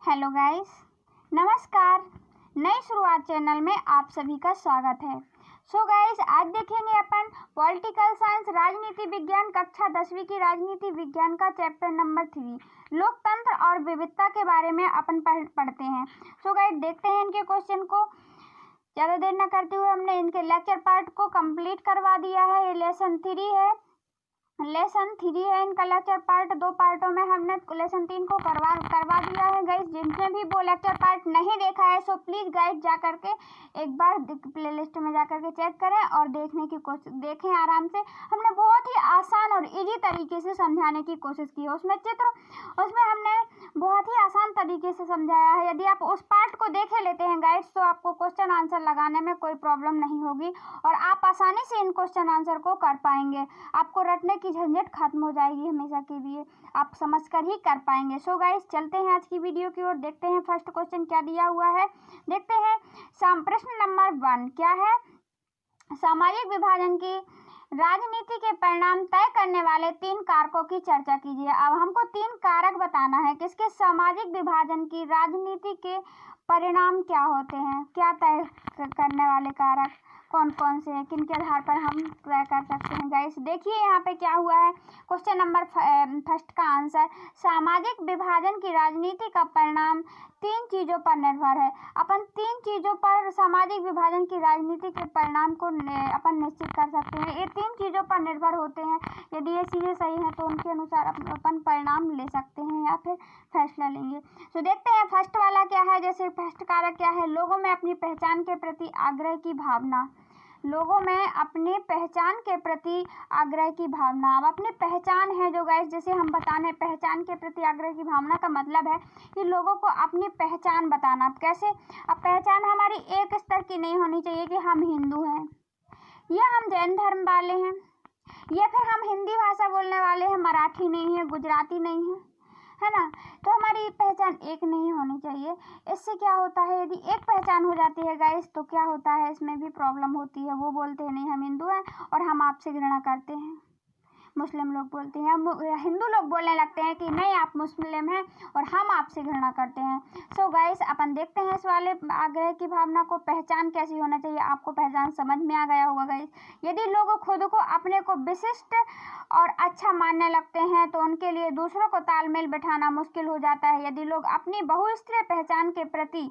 Hello guys, नमस्कार। नई शुरुआत चैनल में आप सभी का स्वागत है। सो गाइस, आज देखेंगे अपन पॉलिटिकल साइंस राजनीति विज्ञान कक्षा 10वीं की राजनीति विज्ञान का चैप्टर नंबर 3 लोकतंत्र और विविधता के बारे में अपन पढ़ते हैं। सो गाइस, देखते हैं इनके क्वेश्चन को। ज़्यादा देर न करते हुए हमने इनके लेक्चर पार्ट को कंप्लीट करवा दिया है। ये लेसन 3 है इनका लेक्चर पार्ट। 2 पार्टों में हमने लेसन 3 को करवा दिया है गाइस। जिनने भी वो लेक्चर पार्ट नहीं देखा है सो प्लीज़ गाइस जा करके एक बार प्लेलिस्ट में जा करके चेक करें और देखने की कोशिश देखें आराम से। हमने बहुत ही आसान और इजी तरीके से समझाने की कोशिश की है। उसमें हमने बहुत ही आसान तरीके से समझाया है। यदि आप उस पार्ट को देखे लेते हैं गाइस तो आपको क्वेश्चन आंसर लगाने में कोई प्रॉब्लम नहीं होगी और आप आसानी से इन क्वेश्चन आंसर को कर पाएंगे। आपको रटने की झंझट खत्म हो जाएगी हमेशा के लिए, आप समझकर ही कर पाएंगे। सो गाइस, चलते हैं आज की वीडियो की ओर। देखते हैं फर्स्ट क्वेश्चन क्या दिया हुआ है। देखते हैं प्रश्न नंबर 1 क्या है। सामाजिक विभाजन की राजनीति के परिणाम तय करने वाले 3 कारकों की चर्चा कीजिए। अब हमको 3 कारक बताना है किसके सामाजिक विभाजन की राजनीति के परिणाम क्या होते हैं, क्या तय करने वाले कारक कौन कौन से हैं, किन के आधार पर हम तय कर सकते हैं। गाइस देखिए यहाँ पे क्या हुआ है। क्वेश्चन नंबर फर्स्ट का आंसर, सामाजिक विभाजन की राजनीति का परिणाम 3 चीज़ों पर निर्भर है। अपन 3 चीज़ों पर सामाजिक विभाजन की राजनीति के परिणाम को अपन निश्चित कर सकते हैं। ये 3 चीज़ों पर निर्भर होते हैं। यदि ये चीज़ें सही हैं तो उनके अनुसार अपन परिणाम ले सकते हैं या फिर फैसला लेंगे। तो देखते हैं फर्स्ट वाला क्या है। जैसे फर्स्ट कारक क्या है, लोगों में अपनी पहचान के प्रति आग्रह की भावना। लोगों में अपनी पहचान के प्रति आग्रह की भावना। अब अपनी पहचान है जो गाइस, जैसे हम बताने पहचान के प्रति आग्रह की भावना का मतलब है कि लोगों को अपनी पहचान बताना। कैसे? अब पहचान हमारी एक स्तर की नहीं होनी चाहिए कि हम हिंदू हैं या हम जैन धर्म वाले हैं या फिर हम हिंदी भाषा बोलने वाले हैं, मराठी नहीं है, गुजराती नहीं है ना। तो हमारी पहचान एक नहीं होनी चाहिए। इससे क्या होता है, यदि एक पहचान हो जाती है गाइस तो क्या होता है, इसमें भी प्रॉब्लम होती है। वो बोलते हैं नहीं हम हिंदू हैं और हम आपसे घृणा करते हैं। मुस्लिम लोग बोलते हैं, हिंदू लोग बोलने लगते हैं कि नहीं आप मुस्लिम हैं और हम आपसे घृणा करते हैं। सो गाइस, अपन देखते हैं इस वाले आग्रह की भावना को। पहचान कैसी होना चाहिए, आपको पहचान समझ में आ गया होगा गाइस। यदि लोग खुद को अपने को विशिष्ट और अच्छा मानने लगते हैं तो उनके लिए दूसरों को तालमेल बिठाना मुश्किल हो जाता है। यदि लोग अपनी बहुस्तरीय पहचान के प्रति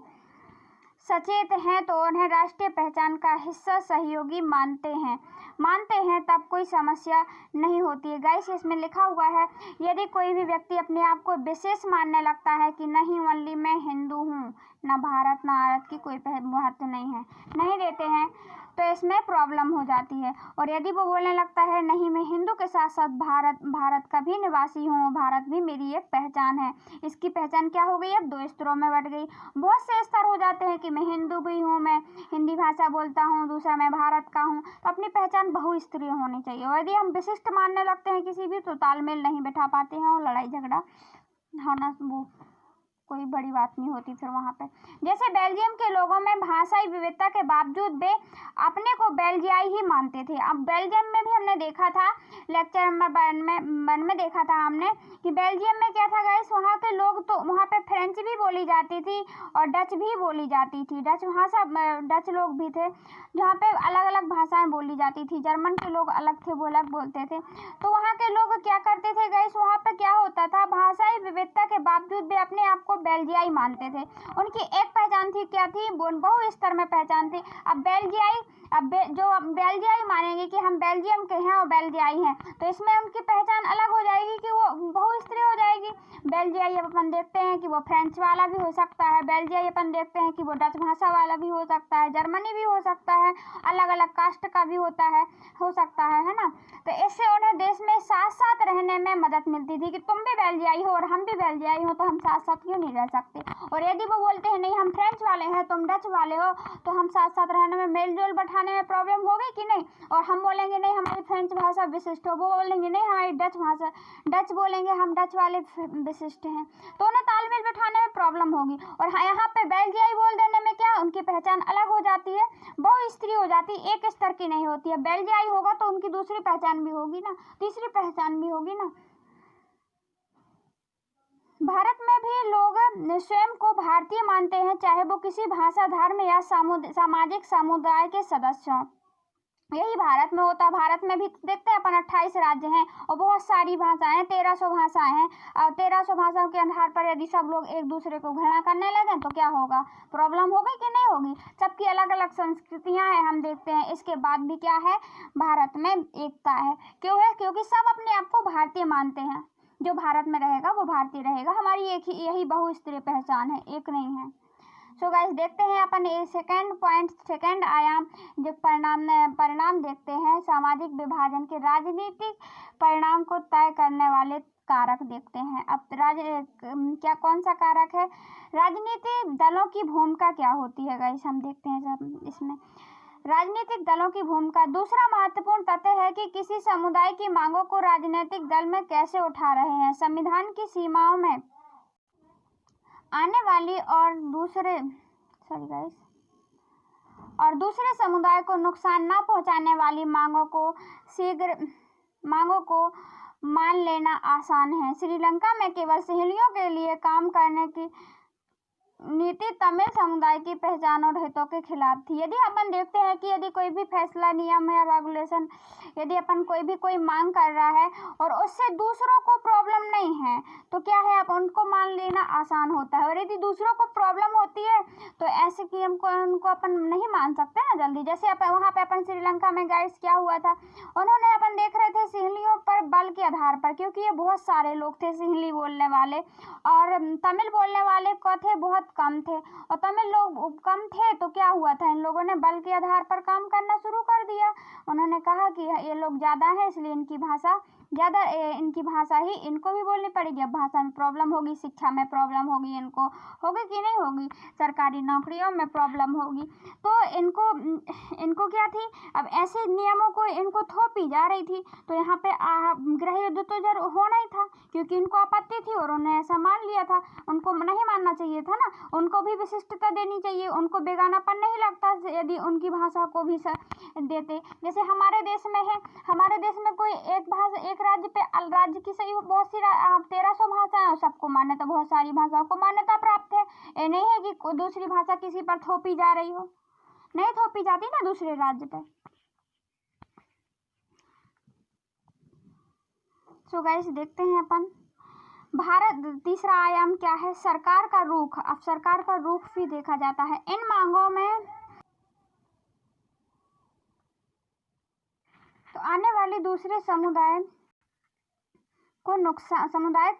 सचेत हैं तो उन्हें राष्ट्रीय पहचान का हिस्सा सहयोगी मानते हैं तब कोई समस्या नहीं होती है। गाइस इसमें लिखा हुआ है, यदि कोई भी व्यक्ति अपने आप को विशेष मानने लगता है कि नहीं ओनली मैं हिंदू हूँ, ना भारत ना आरत की कोई महत्व नहीं देते हैं, तो इसमें प्रॉब्लम हो जाती है। और यदि वो बोलने लगता है नहीं मैं हिंदू के साथ साथ भारत का भी निवासी हूँ, भारत भी मेरी एक पहचान है, इसकी पहचान क्या हो गई, अब 2 स्तरों में बढ़ गई। बहुत से स्तर हो जाते हैं कि मैं हिंदू भी हूँ, मैं हिंदी भाषा बोलता हूँ, दूसरा मैं भारत का हूँ। तो अपनी पहचान बहुस्तरीय होनी चाहिए। और यदि हम विशिष्ट मानने लगते हैं किसी भी तो तालमेल नहीं बिठा पाते हैं और लड़ाई झगड़ा होना वो कोई बड़ी बात नहीं होती फिर वहाँ पे। जैसे बेल्जियम के लोगों में भाषाई विविधता के बावजूद वे अपने को बेल्जियाई ही मानते थे। अब बेल्जियम में भी हमने देखा था, लेक्चर नंबर 1 में देखा था हमने कि बेल्जियम में क्या था गाइस, वहाँ के लोग तो वहाँ पे फ्रेंच भी बोली जाती थी और डच भी बोली जाती थी। डच लोग भी थे जहाँ पे अलग अलग भाषाएँ बोली जाती थी। जर्मन के लोग अलग थे, वो अलग बोलते थे। तो वहाँ के लोग क्या करते थे गाइस, वहाँ पे क्या होता था, भाषाई विविधता के बावजूद भी अपने आप को बेल्जियाई मानते थे। उनकी एक पहचान थी, क्या थी, बहु स्तर में पहचान थी। अब जो बेल्जियाई मानेंगे कि हम बेल्जियम के हैं और बेल्जियाई हैं, तो इसमें उनकी पहचान अलग हो जाएगी कि वो बहुस्तरीय हो जाएगी। बेल्जियाई अपन देखते हैं कि वो फ्रेंच वाला भी हो सकता है, बेल्जियाई अपन देखते हैं कि वो डच भाषा वाला भी हो सकता है, जर्मनी भी हो सकता है, अलग अलग कास्ट का भी हो सकता है ना। तो इससे उन्हें देश में साथ साथ रहने में मदद मिलती थी कि तुम भी बेल्जियाई हो और हम भी बेल्जियाई हो, तो हम साथ साथ क्यों नहीं रह सकते। और यदि वो बोलते हैं नहीं हम फ्रेंच वाले हैं, तुम डच वाले हो, तो हम साथ साथ रहने में मेल जोल बैठाने में प्रॉब्लम होगी कि नहीं। और हम बोलेंगे नहीं हमारी फ्रेंच भाषा विशिष्ट हो, वो बोलेंगे नहीं हमारी डच बोलेंगे हम डच वाले विशिष्ट हैं, तो उन्हें तालमेल बैठाने में प्रॉब्लम होगी। और यहाँ पे बेल्जियाई बोल देने में क्या, उनकी पहचान अलग हो जाती है, बहुस्तरीय हो जाती है, एक स्तर की नहीं होती है। बेल्जियाई होगा तो उनकी दूसरी पहचान भी होगी ना, तीसरी पहचान भी होगी ना। भारत में भी लोग स्वयं को भारतीय मानते हैं, चाहे वो किसी भाषा, धर्म या सामाजिक समुदाय के सदस्य हों। यही भारत में होता है। भारत में भी देखते हैं अपन 28 राज्य हैं और बहुत सारी भाषाएं, 1300 भाषाएं हैं। और 1300 भाषाओं के आधार पर यदि सब लोग एक दूसरे को घृणा करने लगे तो क्या होगा? प्रॉब्लम होगी कि नहीं होगी? सबकी अलग अलग संस्कृतियां हैं, हम देखते हैं। इसके बाद भी क्या है, भारत में एकता है। क्यों है? क्योंकि सब अपने आप को भारतीय मानते हैं। जो भारत में रहेगा वो भारतीय रहेगा। हमारी एक ही यही बहुस्तरीय पहचान है, एक नहीं है। सो गाइस, देखते हैं अपन सेकंड पॉइंट, सेकंड आयाम जो परिणाम देखते हैं। सामाजिक विभाजन के राजनीतिक परिणाम को तय करने वाले कारक देखते हैं। अब क्या कौन सा कारक है? राजनीतिक दलों की भूमिका क्या होती है गाइस, हम देखते हैं सब इसमें। राजनीतिक दलों की भूमिका। दूसरा महत्वपूर्ण तथ्य है कि किसी समुदाय की मांगों को राजनीतिक दल में कैसे उठा रहे हैं। संविधान की सीमाओं में आने वाली और दूसरे समुदाय को नुकसान न पहुंचाने वाली मांगों को मान लेना आसान है। श्रीलंका में केवल सहेलियों के लिए काम करने की नीति तमिल समुदाय की पहचान और हितों के खिलाफ थी। यदि अपन देखते हैं कि यदि कोई भी फैसला, नियम या रेगुलेशन, यदि अपन कोई मांग कर रहा है और उससे दूसरों को प्रॉब्लम नहीं है तो क्या है, अब उनको मान लेना आसान होता है। और यदि दूसरों को प्रॉब्लम होती है तो ऐसे कि उनको अपन नहीं मान सकते ना जल्दी। जैसे वहाँ पे अपन श्रीलंका में गाइस क्या हुआ था, उन्होंने अपन देख रहे थे सिंहलियों पर बल के आधार पर, क्योंकि ये बहुत सारे लोग थे सिंहली बोलने वाले और तमिल बोलने वाले को थे बहुत कम थे। और तमिल लोग कम थे तो क्या हुआ था, इन लोगों ने बल के आधार पर काम करना शुरू कर दिया। उन्होंने कहा कि ये लोग ज़्यादा हैं, इसलिए इनकी भाषा ही इनको भी बोलनी पड़ेगी। अब भाषा में प्रॉब्लम होगी, शिक्षा में प्रॉब्लम होगी, इनको होगी कि नहीं होगी, सरकारी नौकरियों में प्रॉब्लम होगी। तो इनको क्या थी, अब ऐसे नियमों को इनको थोपी जा रही थी। तो यहाँ पे गृह युद्ध तो जरूर होना ही था, क्योंकि इनको आपत्ति थी और उन्होंने ऐसा मान लिया था। उनको नहीं मानना चाहिए था ना, उनको भी विशिष्टता देनी चाहिए, उनको बेगानापन नहीं लगता यदि उनकी भाषा को भी देते। जैसे हमारे देश में है, हमारे देश में कोई एक राज्य पे राज्य की सही बहुत सी 1300 भाषाएं और सबको मान्यता, बहुत सारी भाषाओं को मान्यता प्राप्त है। ये नहीं है कि दूसरी भाषा किसी पर थोपी जा रही हो, नहीं थोपी जाती ना दूसरे राज्य पे। सो गाइस, देखते हैं अपन भारत। तीसरा आयाम क्या है, सरकार का रुख। अब सरकार का रुख भी देखा जाता है। इन मांगों में तो आने वाले दूसरे समुदाय को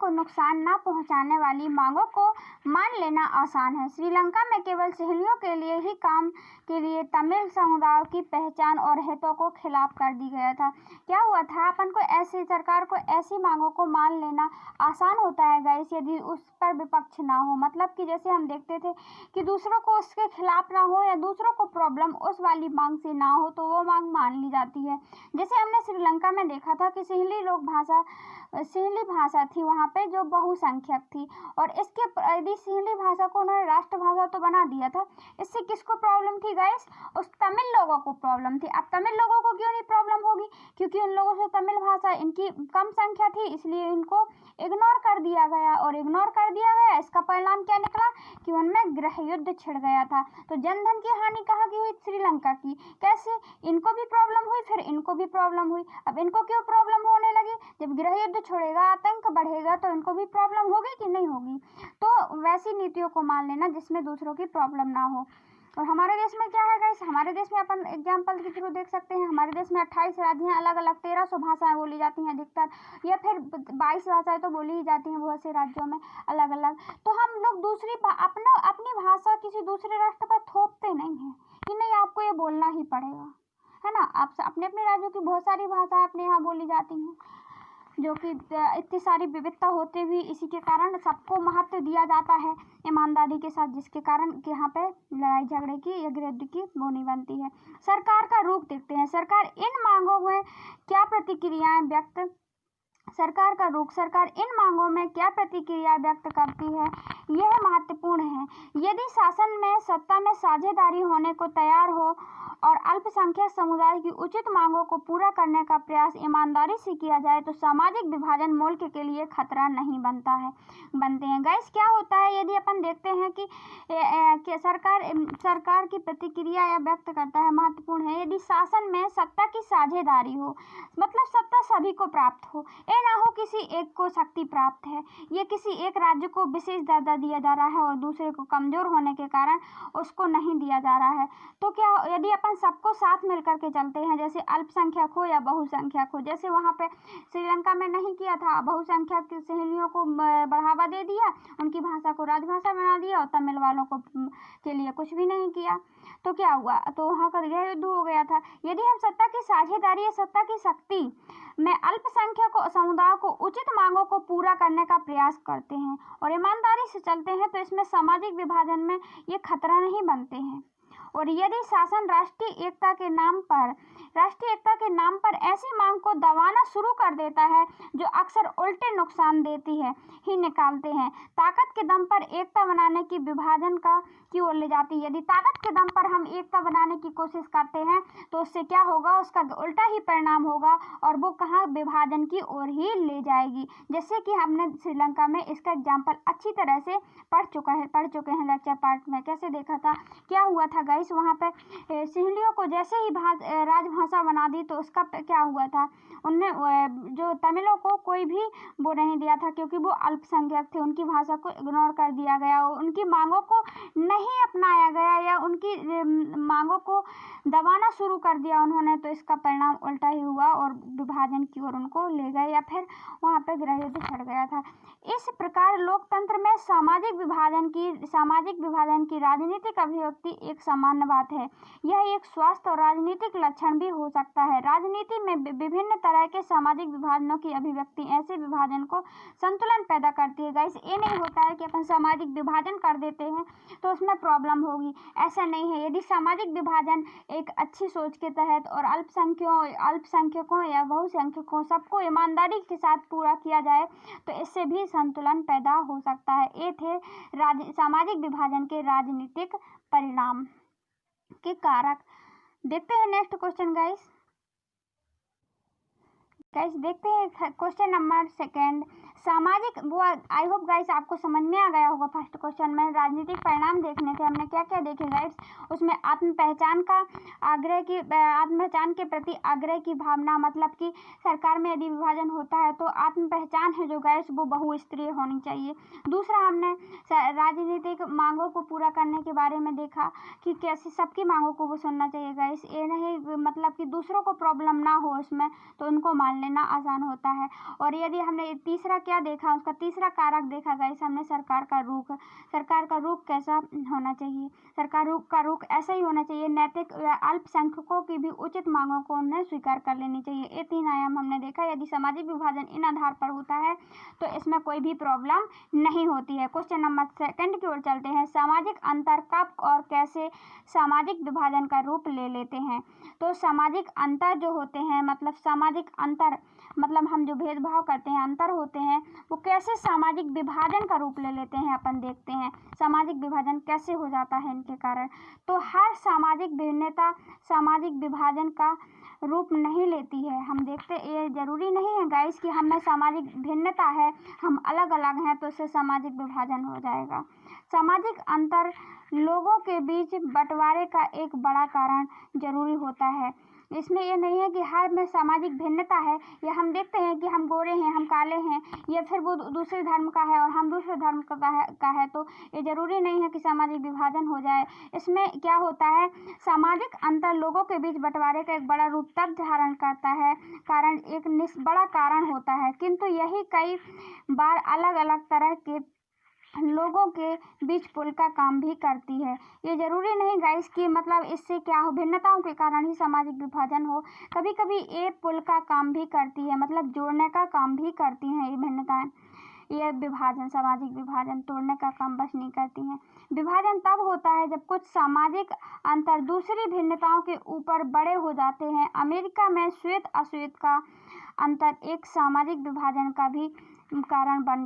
नुकसान न पहुंचाने वाली मांगों को मान लेना आसान है। श्रीलंका में केवल सहेलियों के लिए ही काम के लिए तमिल समुदाय की पहचान और हितों को खिलाफ कर दी गया था। क्या हुआ था, अपन को ऐसी सरकार को ऐसी मांगों को मान लेना आसान होता है गाइस यदि उस पर विपक्ष ना हो। मतलब कि जैसे हम देखते थे कि दूसरों को उसके खिलाफ ना हो या दूसरों को प्रॉब्लम उस वाली मांग से ना हो तो वो मांग मान ली जाती है। जैसे हमने श्रीलंका में देखा था कि सिंहली भाषा थी वहाँ पे जो बहुसंख्यक थी, और इसके यदि सिंहली भाषा को उन्होंने राष्ट्रभाषा तो बना दिया था। इससे किसको प्रॉब्लम थी गाइस, उस तमिल लोगों को प्रॉब्लम थी। अब तमिल लोगों को क्यों नहीं प्रॉब्लम होगी, क्योंकि उन लोगों से तमिल भाषा इनकी कम संख्या थी, इसलिए इनको इग्नोर कर दिया गया। और इग्नोर कर दिया गया, इसका परिणाम क्या निकला कि उनमें गृह युद्ध छिड़ गया था। तो जनधन की हानि कहाँ की हुई, श्रीलंका की। कैसे, इनको भी प्रॉब्लम हुई, फिर इनको भी प्रॉब्लम हुई। अब इनको क्यों प्रॉब्लम होने लगी, जब गृह युद्ध छोड़ेगा, आतंक बढ़ेगा तो इनको भी प्रॉब्लम होगी कि नहीं होगी। तो वैसी नीतियों को मान लेना जिसमें दूसरों की प्रॉब्लम ना हो। और हमारे देश में क्या है गाइस, हमारे देश में अपन एग्जाम्पल के थ्रू देख सकते हैं। हमारे देश में 28 राज्य हैं, अलग अलग 1300 भाषाएं बोली जाती हैं अधिकतर, या फिर 22 भाषाएं तो बोली ही जाती हैं बहुत से राज्यों में अलग अलग। तो हम लोग अपनी भाषा किसी दूसरे राष्ट्र पर थोपते नहीं हैं कि नहीं आपको ये बोलना ही पड़ेगा, है ना। आप अपने अपने राज्यों की बहुत सारी भाषाएं अपने यहाँ बोली जाती हैं, जो कि इतनी सारी विविधता होते हुए इसी के कारण सबको महत्व दिया जाता है ईमानदारी के साथ, जिसके कारण कि यहाँ पे लड़ाई झगड़े की या गृह युद्ध की वो नहीं बनती है। सरकार का रुख देखते हैं। सरकार इन मांगों में क्या प्रतिक्रियाएं व्यक्त सरकार इन मांगों में क्या प्रतिक्रिया व्यक्त करती है, यह महत्वपूर्ण है। यदि शासन में सत्ता में साझेदारी होने को तैयार हो और अल्पसंख्यक समुदाय की उचित मांगों को पूरा करने का प्रयास ईमानदारी से किया जाए तो सामाजिक विभाजन मुल्क के लिए खतरा नहीं बनते हैं। गाइस क्या होता है, यदि अपन देखते हैं कि सरकार की प्रतिक्रिया या व्यक्त करता है महत्वपूर्ण है। यदि शासन में सत्ता की साझेदारी हो, मतलब सत्ता सभी को प्राप्त हो, ये ना हो किसी एक को शक्ति प्राप्त है, ये किसी एक राज्य को विशेष दर्जा दिया जा रहा है और दूसरे को कमजोर होने के कारण उसको नहीं दिया जा रहा है। तो क्या यदि अपन सबको साथ मिलकर के चलते हैं, जैसे अल्पसंख्यक हो या बहुसंख्यक हो, जैसे वहाँ पे श्रीलंका में नहीं किया था, बहुसंख्यक सहेलियों को बढ़ावा दे दिया, उनकी भाषा को राजभाषा बना दिया और तमिल वालों को के लिए कुछ भी नहीं किया, तो क्या हुआ, तो वहाँ का गृह युद्ध हो गया था। यदि हम सत्ता की साझेदारी या सत्ता की शक्ति में अल्पसंख्यक समुदाय को उचित मांगों को पूरा करने का प्रयास करते हैं और ईमानदारी से चलते हैं तो इसमें सामाजिक विभाजन में ये खतरा नहीं बनते हैं। और यदि शासन राष्ट्रीय एकता के नाम पर ऐसी मांग को दबाना शुरू कर देता है जो अक्सर उल्टे नुकसान देती है ही निकालते हैं, ताकत के दम पर एकता बनाने की विभाजन की ओर ले जाती है। यदि ताकत के दम पर हम एकता बनाने की कोशिश करते हैं तो उससे क्या होगा, उसका उल्टा ही परिणाम होगा और वो कहाँ विभाजन की ओर ही ले जाएगी। जैसे कि हमने श्रीलंका में इसका एग्जाम्पल अच्छी तरह से पढ़ चुके हैं लेक्चर पार्ट में। कैसे देखा था, क्या हुआ था गाइस, वहाँ पे सिंहलियों को जैसे ही राजभाषा बना दी तो उसका क्या हुआ था, उनने जो तमिलों को कोई भी वो नहीं दिया था क्योंकि वो अल्पसंख्यक थे, उनकी भाषा को इग्नोर कर दिया गया, उनकी मांगों को नहीं अपनाया गया या उनकी मांगों को दबाना शुरू कर दिया उन्होंने, तो इसका परिणाम उल्टा ही हुआ और विभाजन की ओर उनको ले गए या फिर वहाँ पे गृह युद्ध छिड़ गया था। इस प्रकार लोकतंत्र में सामाजिक विभाजन की राजनीतिक अभिव्यक्ति एक सामान्य बात है। यह एक स्वस्थ और राजनीतिक लक्षण भी हो सकता है। राजनीति में विभिन्न तरह के सामाजिक विभाजनों की अभिव्यक्ति ऐसे विभाजन को संतुलन पैदा करती है। गाइस ये नहीं होता है कि अपन सामाजिक विभाजन कर देते हैं तो उसमें प्रॉब्लम होगी, ऐसा नहीं है। यदि सामाजिक विभाजन एक अच्छी सोच के तहत और अल्पसंख्यकों या बहुसंख्यकों सबको ईमानदारी के साथ पूरा किया जाए तो इससे भी संतुलन पैदा हो सकता है। ये थे सामाजिक विभाजन के राजनीतिक परिणाम के कारक। देखते हैं नेक्स्ट क्वेश्चन गाइस देखते हैं क्वेश्चन नंबर 2। सामाजिक, वो आई होप गाइस आपको समझ में आ गया होगा। फर्स्ट क्वेश्चन में राजनीतिक परिणाम देखने थे, हमने क्या क्या देखे गाइस, उसमें आत्म पहचान के प्रति आग्रह की भावना, मतलब कि सरकार में यदि विभाजन होता है तो आत्म पहचान है जो गाइस वो बहुस्तरीय होनी चाहिए। दूसरा हमने राजनीतिक मांगों को पूरा करने के बारे में देखा कि कैसे सबकी मांगों को वो सुनना चाहिए गाइस, ये नहीं मतलब कि दूसरों को प्रॉब्लम ना हो उसमें, तो उनको मान लेना आसान होता है। और यदि हमने तीसरा क्या देखा, उसका तीसरा कारक देखा गाइस हमने सरकार का रुख कैसा होना चाहिए। सरकार का रुख ऐसा ही होना चाहिए, नैतिक अल्पसंख्यकों की भी उचित मांगों को उन्हें स्वीकार कर लेनी चाहिए। ये 3 आयाम हमने देखा। यदि सामाजिक विभाजन इन आधार पर होता है तो इसमें कोई भी प्रॉब्लम नहीं होती है। क्वेश्चन नंबर 2 की ओर चलते हैं। सामाजिक अंतर कब और कैसे सामाजिक विभाजन का रूप ले लेते हैं। तो सामाजिक अंतर जो होते हैं, मतलब सामाजिक अंतर मतलब हम जो भेदभाव करते हैं, अंतर होते हैं, वो कैसे सामाजिक विभाजन का रूप ले लेते हैं। अपन देखते हैं सामाजिक विभाजन कैसे हो जाता है इनके कारण। तो हर सामाजिक भिन्नता सामाजिक विभाजन का रूप नहीं लेती है। हम देखते, ये जरूरी नहीं है गाइस कि हमें सामाजिक भिन्नता है, हम अलग अलग हैं तो उससे सामाजिक विभाजन हो जाएगा। सामाजिक अंतर लोगों के बीच बंटवारे का एक बड़ा कारण जरूरी होता है। इसमें ये नहीं है कि हर में सामाजिक भिन्नता है, या हम देखते हैं कि हम गोरे हैं, हम काले हैं, या फिर वो दूसरे धर्म का है और हम दूसरे धर्म का है, तो ये जरूरी नहीं है कि सामाजिक विभाजन हो जाए। इसमें क्या होता है, सामाजिक अंतर लोगों के बीच बंटवारे का एक बड़ा रूप तब धारण करता है, कारण एक बड़ा कारण होता है, किंतु यही कई बार अलग अलग तरह के लोगों के बीच पुल का काम भी करती है। ये जरूरी नहीं गाइस कि मतलब इससे क्या हो, भिन्नताओं के कारण ही सामाजिक विभाजन हो। कभी कभी ये पुल का काम भी करती है, मतलब जोड़ने का काम भी करती हैं ये भिन्नताएं। ये विभाजन, सामाजिक विभाजन तोड़ने का काम बस नहीं करती हैं। विभाजन तब होता है जब कुछ सामाजिक अंतर दूसरी भिन्नताओं के ऊपर बड़े हो जाते हैं। अमेरिका में श्वेत अश्वेत का अंतर एक सामाजिक विभाजन का भी कारण बन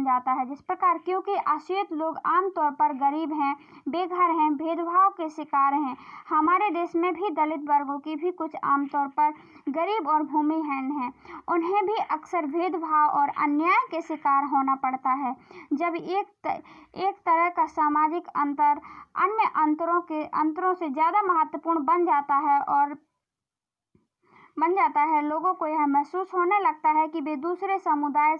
जाता है। जिस प्रकार क्योंकि आश्रित लोग आमतौर पर गरीब हैं, बेघर हैं, भेदभाव के शिकार हैं। हमारे देश में भी दलित वर्गों की भी कुछ आमतौर पर गरीब और भूमिहीन हैं। उन्हें भी अक्सर भेदभाव और अन्याय के शिकार होना पड़ता है। जब एक तरह का सामाजिक अंतर अन्य अंतरों से ज़्यादा महत्वपूर्ण बन जाता है, लोगों को यह महसूस होने लगता है कि वे दूसरे समुदाय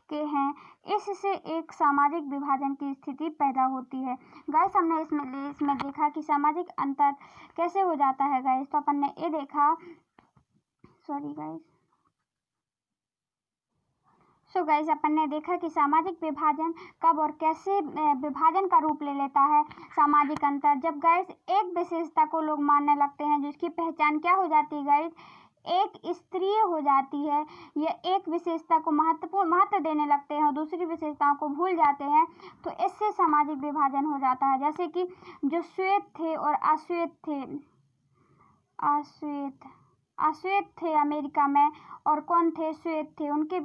के हैं। इससे एक सामाजिक विभाजन की स्थिति पैदा होती है। गाइस, हमने इसमें देखा कि सामाजिक अंतर कैसे हो जाता है गाइस। तो अपन ने ये देखा, सॉरी गाइस, सो गाइस अपन ने देखा कि सामाजिक विभाजन कब और कैसे विभाजन का रूप ले लेता है सामाजिक अंतर। जब गाइस एक विशेषता को लोग मानने लगते हैं जिसकी पहचान क्या हो जाती है गाइस, एक स्तरीय हो जाती है, या एक विशेषता को महत्व देने लगते हैं और दूसरी विशेषताओं को भूल जाते हैं, तो इससे सामाजिक विभाजन हो जाता है। जैसे कि जो श्वेत थे और अश्वेत थे अमेरिका में, और कौन थे, श्वेत थे, उनके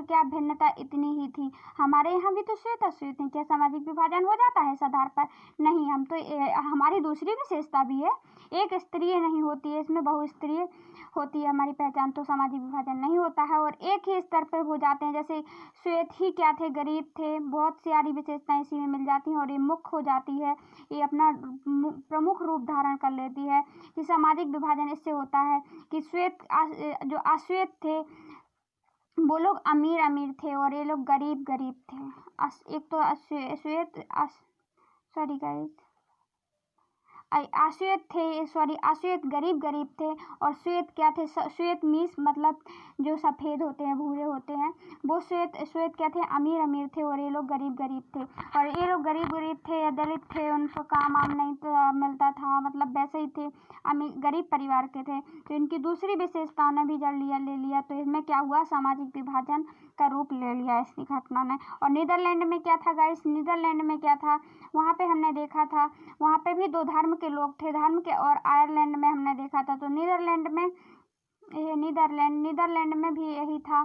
क्या भिन्नता इतनी ही थी। हमारे यहाँ भी तो श्वेत अश्वेत हैं, क्या सामाजिक विभाजन हो जाता है इस आधार पर? नहीं, हम तो हमारी दूसरी विशेषता भी है, एक स्तरीय नहीं होती है, इसमें बहुस्तरीय होती है हमारी पहचान, तो सामाजिक विभाजन नहीं होता है और एक ही स्तर पर हो जाते हैं। जैसे श्वेत ही क्या थे, गरीब थे, बहुत सारी विशेषताएं इसी में मिल जाती हैं और ये मुख्य हो जाती है, ये अपना प्रमुख रूप धारण कर लेती है कि सामाजिक विभाजन इससे होता है कि जो अश्वेत थे वो लोग अमीर थे और ये लोग गरीब थे। एक तो सॉरी गाइस, अश्वेत गरीब थे और श्वेत क्या थे, श्वेत मीन्स मतलब जो सफ़ेद होते हैं, भूरे होते हैं, वो श्वेत क्या थे, अमीर थे और ये लोग गरीब थे। और ये लोग गरीब थे या दलित थे, उनको काम नहीं मिलता था, मतलब वैसे ही थे, गरीब परिवार के थे। तो इनकी दूसरी विशेषताओं ने भी ले लिया, तो इसमें क्या हुआ, सामाजिक विभाजन का रूप ले लिया इस घटना ने। और नीदरलैंड में क्या था गाइस, वहाँ पे हमने देखा था, वहाँ पे भी दो धर्म के लोग थे, और आयरलैंड में हमने देखा था। तो नीदरलैंड में भी यही था,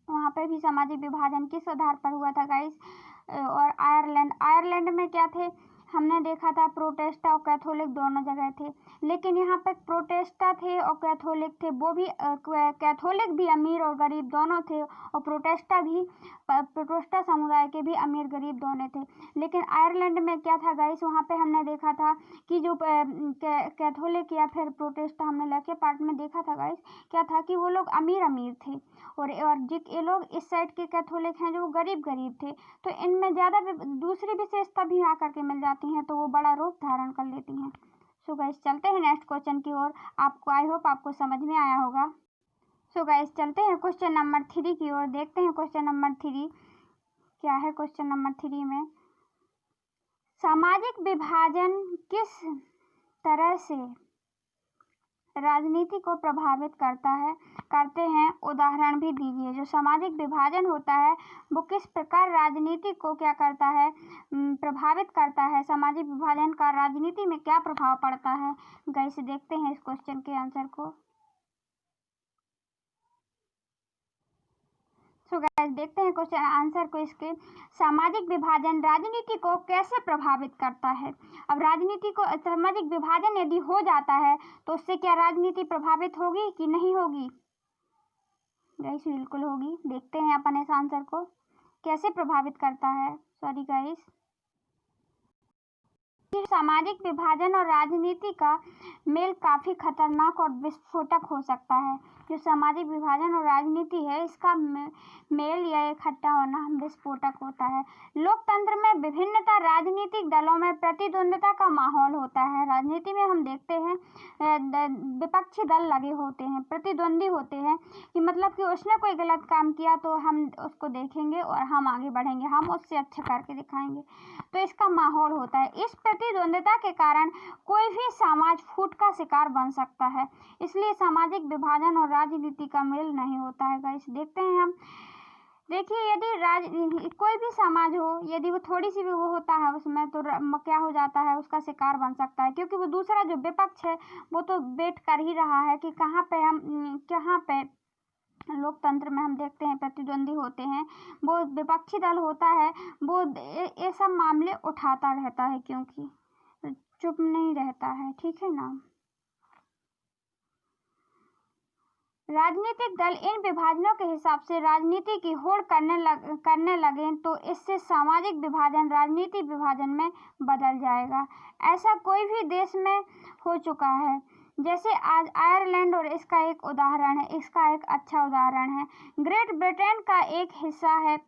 वहाँ पे भी सामाजिक विभाजन किस आधार पर हुआ था गाइस। और आयरलैंड में क्या थे, हमने देखा था प्रोटेस्टा और कैथोलिक दोनों जगह थे, लेकिन यहाँ पे प्रोटेस्टा थे और कैथोलिक थे, वो भी कैथोलिक भी अमीर और गरीब दोनों थे, और प्रोटेस्टा समुदाय के भी अमीर गरीब दोनों थे। लेकिन आयरलैंड में क्या था गाइस, वहाँ पे हमने देखा था कि जो कैथोलिक या फिर प्रोटेस्टा, हमने लेके पार्ट में देखा था गाइस, क्या था कि वो लोग अमीर थे और ये लोग इस साइड के कैथोलिक हैं जो गरीब थे। तो इनमें ज़्यादा दूसरी विशेषता भी आकर के मिल जाती हैं, तो वो बड़ा रूप धारण कर लेती हैं। सो गाइस, चलते हैं नेक्स्ट क्वेश्चन की ओर। आई होप आपको समझ में आया होगा। सो गाइस, चलते हैं क्वेश्चन नंबर 3 की ओर, देखते हैं क्वेश्चन नंबर 3 क्या है। क्वेश्चन नंबर 3 में सामाजिक विभाजन किस तरह से राजनीति को प्रभावित करते हैं, उदाहरण भी दीजिए। जो सामाजिक विभाजन होता है वो किस प्रकार राजनीति को क्या करता है, प्रभावित करता है। सामाजिक विभाजन का राजनीति में क्या प्रभाव पड़ता है। गाइस, देखते हैं इस क्वेश्चन के आंसर को। सो गाइस, देखते हैं क्वेश्चन आंसर को इसके। सामाजिक विभाजन राजनीति को कैसे प्रभावित करता है। अब सामाजिक विभाजन यदि हो जाता है तो उससे क्या राजनीति प्रभावित होगी कि नहीं होगी। गाइस, बिल्कुल होगी। देखते हैं अपन इस आंसर को कैसे प्रभावित करता है। सॉरी गाइस, सामाजिक विभाजन और राजनीति का मेल काफी खतरनाक और विस्फोटक हो सकता है। जो सामाजिक विभाजन और राजनीति है, इसका मेल या इकट्ठा होना विस्फोटक होता है। लोकतंत्र में विभिन्नता, राजनीतिक दलों में प्रतिद्वंद्विता का माहौल होता है। राजनीति में हम देखते हैं विपक्षी दल लगे होते हैं, प्रतिद्वंदी होते हैं, कि मतलब कि उसने कोई गलत काम किया तो हम उसको देखेंगे और हम आगे बढ़ेंगे, हम उससे अच्छा करके दिखाएंगे, तो इसका माहौल होता है। इस प्रतिद्वंद्विता के कारण कोई भी समाज फूट का शिकार बन सकता है, इसलिए सामाजिक विभाजन और राजनीति का मेल नहीं होता है। गाइस, देखते हैं हम देखिए, यदि कोई भी समाज हो, यदि वो थोड़ी सी भी वो होता है उसमें, तो क्या हो जाता है, उसका शिकार बन सकता है, क्योंकि वो दूसरा जो विपक्ष है वो तो वेट कर ही रहा है कि कहाँ पे लोकतंत्र में हम देखते हैं प्रतिद्वंदी होते हैं, वो विपक्षी दल होता है, वो ये सब मामले उठाता रहता है, क्योंकि चुप नहीं रहता है, ठीक है ना। राजनीतिक दल इन विभाजनों के हिसाब से राजनीति की होड़ करने लगे तो इससे सामाजिक विभाजन राजनीतिक विभाजन में बदल जाएगा। ऐसा कोई भी देश में हो चुका है, जैसे आज आयरलैंड, और इसका एक उदाहरण है, इसका एक अच्छा उदाहरण है। ग्रेट ब्रिटेन का एक हिस्सा है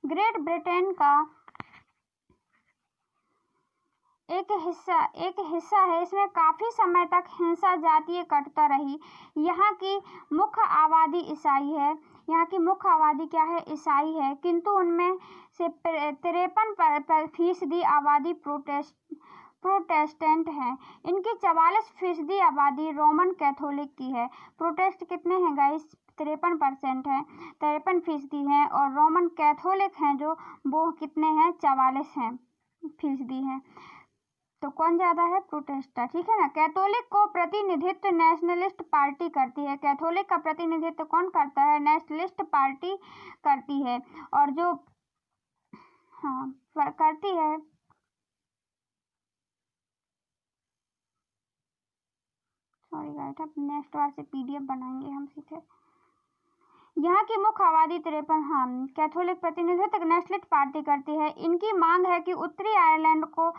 ग्रेट ब्रिटेन का एक हिस्सा है। इसमें काफी समय तक हिंसा, जातीय कटुता रही। यहाँ की मुख्य आबादी ईसाई है। यहाँ की मुख्य आबादी क्या है? ईसाई है, किंतु उनमें से 53% आबादी प्रोटेस्टेंट है। इनकी 44% आबादी रोमन कैथोलिक की है। प्रोटेस्ट कितने हैं गाइस? 53% है, 53% हैं, और रोमन कैथोलिक हैं जो वो कितने हैं? 44% हैं। तो कौन ज्यादा है? प्रोटेस्टेंट, ठीक है ना। कैथोलिक को प्रतिनिधित्व नेशनलिस्ट पार्टी करती है। कैथोलिक का प्रतिनिधित्व कौन करता है? नेशनलिस्ट पार्टी करती है। और जो करती है, सॉरी गाइस, अब नेक्स्ट बार से PDF बनाएंगे हम सीधे। यहाँ की मुख्य आबादी 53, कैथोलिक प्रतिनिधित्व नेशनलिस्ट पार्टी करती है। इनकी मांग है कि उत्तरी आयरलैंड को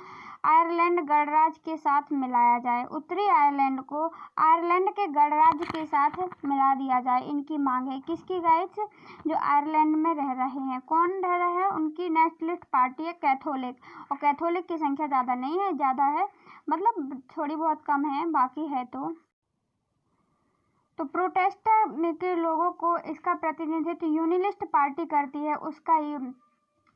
आयरलैंड गणराज्य के साथ मिलाया जाए। उत्तरी आयरलैंड को आयरलैंड के गणराज्य के साथ मिला दिया जाए, इनकी मांग है। किसकी गाइस? जो आयरलैंड में रह रहे हैं। कौन रह रहा है? उनकी नेशनलिस्ट पार्टी है कैथोलिक, और कैथोलिक की संख्या ज़्यादा नहीं है, ज़्यादा है मतलब थोड़ी बहुत कम है, बाकी है तो प्रोटेस्टेंट के लोगों को इसका प्रतिनिधित्व यूनिलिस्ट पार्टी करती है। उसका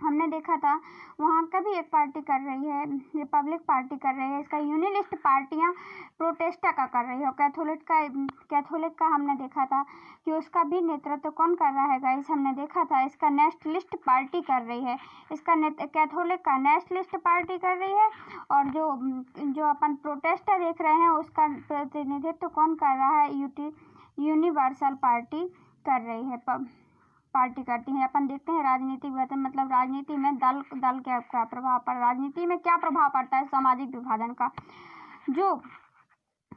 हमने देखा था, वहाँ का भी एक पार्टी कर रही है, रिपब्लिक पार्टी कर रही है। इसका यूनिलिस्ट पार्टियाँ प्रोटेस्टा का कर रही है। और कैथोलिक का हमने देखा था कि उसका भी नेतृत्व कौन कर रहा है गाइस? हमने देखा था, इसका नेशनलिस्ट पार्टी कर रही है। इसका कैथोलिक का नेशनलिस्ट पार्टी कर रही है, और जो अपन प्रोटेस्टा देख रहे हैं उसका प्रतिनिधित्व कौन कर रहा है? यूनिवर्सल पार्टी कर रही है, पार्टी करती हैं। अपन देखते हैं राजनीतिक मतलब राजनीति में दल क्या प्रभाव पड़, राजनीति में क्या प्रभाव पड़ता है सामाजिक विभाजन का, जो